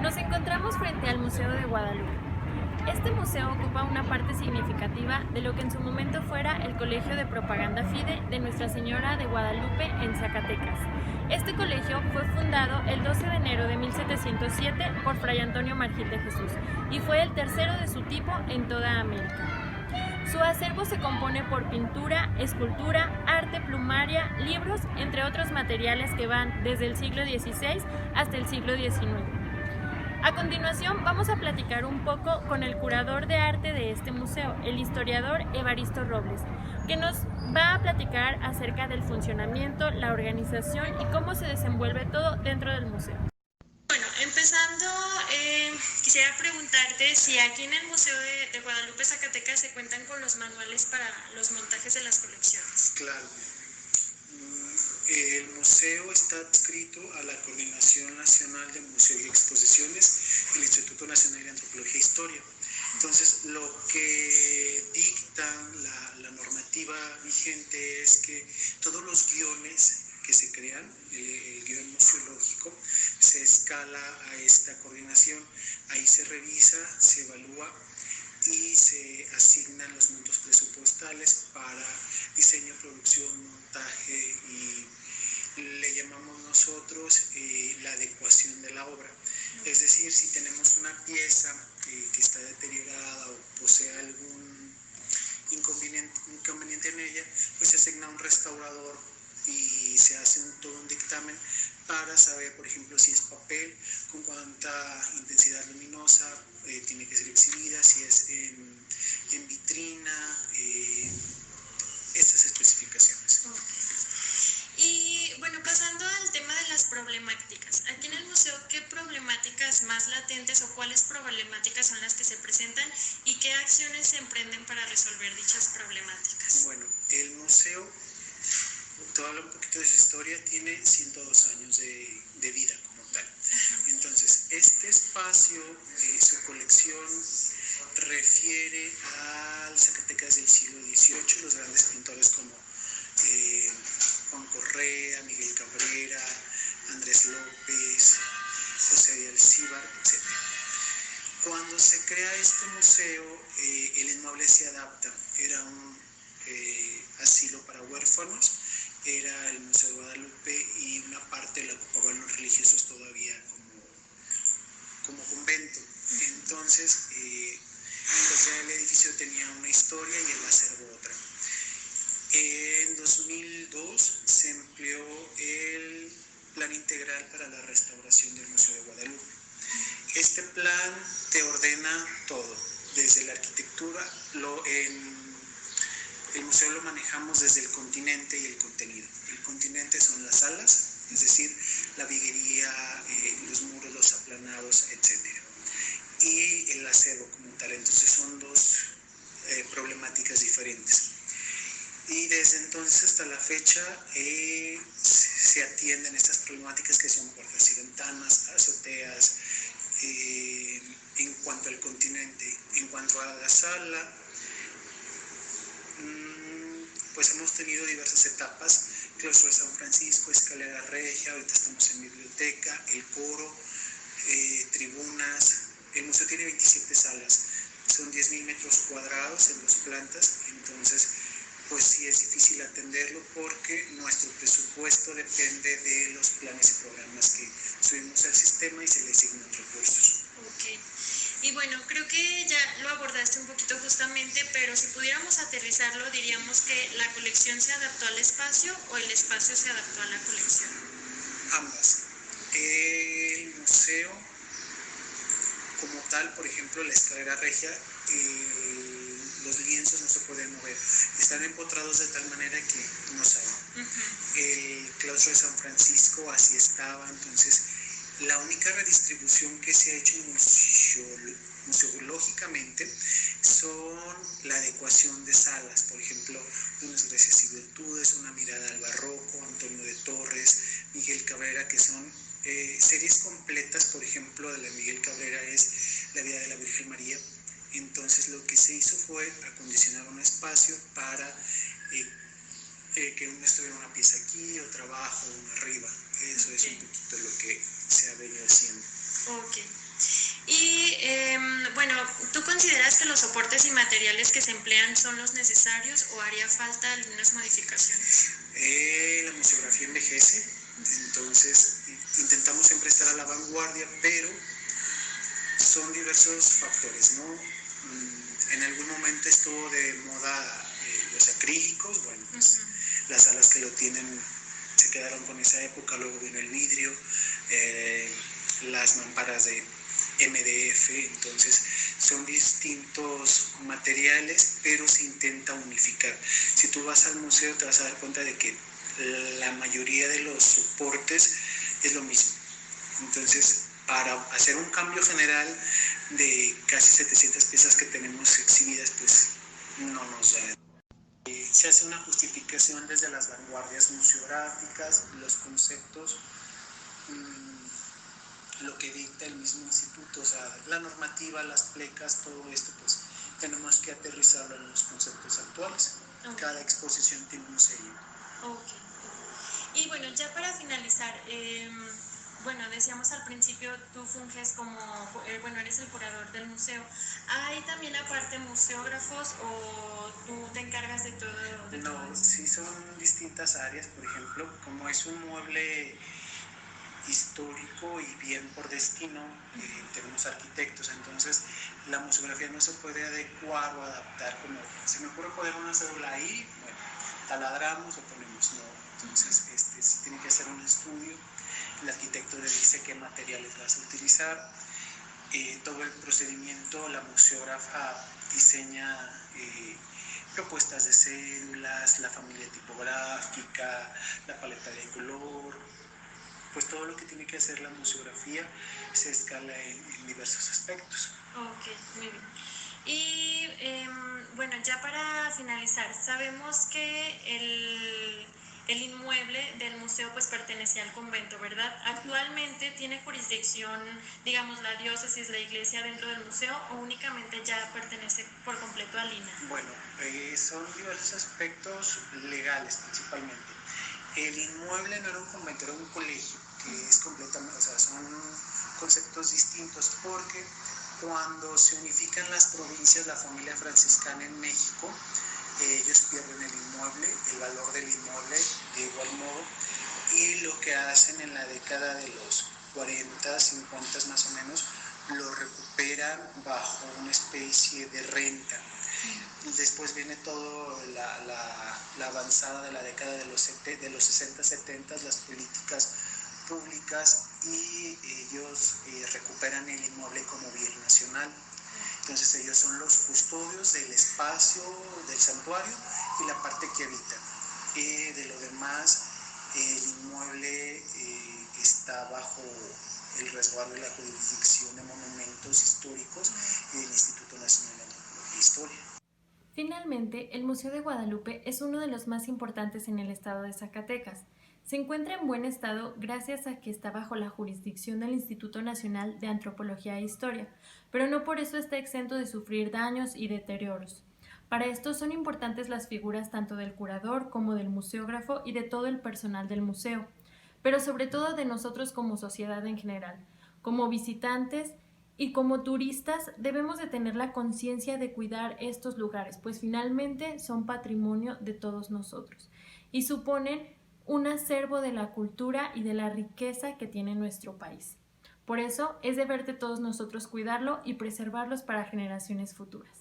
Nos encontramos frente al Museo de Guadalupe. Este museo ocupa una parte significativa de lo que en su momento fuera el Colegio de Propaganda Fide de Nuestra Señora de Guadalupe en Zacatecas. Este colegio fue fundado el 12 de enero de 1707 por Fray Antonio Margil de Jesús y fue el tercero de su tipo en toda América. Su acervo se compone por pintura, escultura, arte plumaria, libros, entre otros materiales que van desde el siglo XVI hasta el siglo XIX. A continuación vamos a platicar un poco con el curador de arte de este museo, el historiador Evaristo Robles, que nos va a platicar acerca del funcionamiento, la organización y cómo se desenvuelve todo dentro del museo. Bueno, empezando, quisiera preguntarte si aquí en el Museo de Guadalupe, Zacatecas, se cuentan con los manuales para los montajes de las colecciones. Claro. El museo está adscrito a la Coordinación Nacional de Museos y Exposiciones del Instituto Nacional de Antropología e Historia. Entonces, lo que dicta la normativa vigente es que todos los guiones que se crean, el guión museológico, se escala a esta coordinación. Ahí se revisa, se evalúa y se asignan los montos presupuestales para diseño, producción, montaje y le llamamos nosotros la adecuación de la obra. Es decir, si tenemos una pieza que está deteriorada o posee algún inconveniente en ella, pues se asigna un restaurador y se hace todo un dictamen para saber, por ejemplo, si es papel, con cuánta intensidad luminosa tiene que ser exhibida, si es en vitrina, estas especificaciones. Y bueno, pasando al tema de las problemáticas, aquí en el museo, ¿qué problemáticas más latentes o cuáles problemáticas son las que se presentan y qué acciones se emprenden para resolver dichas problemáticas? Bueno, el museo, te voy a hablar un poquito de su historia, tiene 102 años de vida como tal. Entonces, este espacio, su colección refiere al Zacatecas del siglo XVIII, los grandes pintores como Juan Correa, Miguel Cabrera, Andrés López, José de Alcíbar, etc. Cuando se crea este museo, el inmueble se adapta, era un asilo para huérfanos, era el Museo de Guadalupe y una parte la ocupaban los religiosos todavía como convento. Entonces, pues ya el edificio tenía una historia y el acervo otra. En 2002 se empleó el Plan Integral para la Restauración del Museo de Guadalupe. Este plan te ordena todo, desde la arquitectura, el museo lo manejamos desde el continente y el contenido. El continente son las salas, es decir, la viguería, los muros, los aplanados, etc. Y el acervo como tal. Entonces son dos problemáticas diferentes. Y desde entonces hasta la fecha se atienden estas problemáticas que son puertas y ventanas, azoteas, en cuanto al continente. En cuanto a la sala, pues hemos tenido diversas etapas: claustro de San Francisco, escalera regia, ahorita estamos en biblioteca, el coro, tribunas. El museo tiene 27 salas, son 10.000 metros cuadrados en 2 plantas, entonces pues sí es difícil atenderlo porque nuestro presupuesto depende de los planes y programas que subimos al sistema y se le asignan recursos. Ok. Y bueno, creo que ya lo abordaste un poquito justamente, pero si pudiéramos aterrizarlo, diríamos que la colección se adaptó al espacio o el espacio se adaptó a la colección. Ambas. El museo como tal, por ejemplo, la escalera regia, los lienzos no se pueden mover, están empotrados de tal manera que no salen. El claustro de San Francisco así estaba. Entonces la única redistribución que se ha hecho museológicamente son la adecuación de salas, por ejemplo, unas Gracias y Virtudes, una mirada al barroco, Antonio de Torres, Miguel Cabrera, que son series completas. Por ejemplo, de la Miguel Cabrera es La vida de la Virgen María. Entonces lo que se hizo fue acondicionar un espacio para que uno estuviera una pieza aquí, otra abajo, una arriba. Eso es un poquito lo que se ha venido haciendo. Ok. Bueno, ¿tú consideras que los soportes y materiales que se emplean son los necesarios o haría falta algunas modificaciones? La museografía envejece, entonces intentamos siempre estar a la vanguardia, pero son diversos factores, ¿no? En algún momento estuvo de moda los acrílicos, bueno, pues las salas que lo tienen se quedaron con esa época, luego vino el vidrio, las mamparas de MDF, entonces son distintos materiales, pero se intenta unificar. Si tú vas al museo te vas a dar cuenta de que la mayoría de los soportes es lo mismo. Entonces, para hacer un cambio general de casi 700 piezas que tenemos exhibidas, pues no nos da. Se hace una justificación desde las vanguardias museográficas, los conceptos, lo que dicta el mismo instituto, o sea, la normativa, las plecas, todo esto, pues tenemos que aterrizarlo en los conceptos actuales. Okay. Cada exposición tiene un sello. Okay. Y bueno, ya para finalizar, bueno, decíamos al principio, tú funges como, bueno, eres el curador del museo. ¿Hay también aparte museógrafos o tú te encargas de todo? No, sí son distintas áreas, por ejemplo, como es un mueble histórico y bien por destino, tenemos arquitectos, entonces la museografía no se puede adecuar o adaptar como, se me ocurre poner una cédula ahí, bueno, taladramos o ponemos, no, entonces sí tiene que hacer un estudio, el arquitecto le dice qué materiales vas a utilizar, todo el procedimiento, la museógrafa diseña propuestas de cédulas, la familia tipográfica, la paleta de color, pues todo lo que tiene que hacer la museografía se escala en diversos aspectos. Ok, muy bien. Y bueno, ya para finalizar, sabemos que el inmueble del museo pues pertenece al convento, ¿verdad? ¿Actualmente tiene jurisdicción, digamos, la diócesis, la iglesia dentro del museo o únicamente ya pertenece por completo a Lina? Bueno, son diversos aspectos legales principalmente. El inmueble no era un convento, era un colegio, que es completamente, o sea, son conceptos distintos porque cuando se unifican las provincias, la familia franciscana en México, ellos pierden el inmueble, el valor del inmueble de igual modo, y lo que hacen en la década de los 40, 50 más o menos, lo recuperan bajo una especie de renta. Después viene toda la avanzada de la década de los 60, 70, las políticas públicas y ellos recuperan el inmueble como bien nacional. Entonces ellos son los custodios del espacio del santuario y la parte que habitan. De lo demás, el inmueble está bajo el resguardo de la jurisdicción de monumentos históricos y del Instituto Nacional de Antropología e Historia. Finalmente, el Museo de Guadalupe es uno de los más importantes en el estado de Zacatecas. Se encuentra en buen estado gracias a que está bajo la jurisdicción del Instituto Nacional de Antropología e Historia, pero no por eso está exento de sufrir daños y deterioros. Para esto son importantes las figuras tanto del curador como del museógrafo y de todo el personal del museo, pero sobre todo de nosotros como sociedad en general. Como visitantes y como turistas debemos de tener la conciencia de cuidar estos lugares, pues finalmente son patrimonio de todos nosotros y suponen un acervo de la cultura y de la riqueza que tiene nuestro país. Por eso es deber de todos nosotros cuidarlo y preservarlos para generaciones futuras.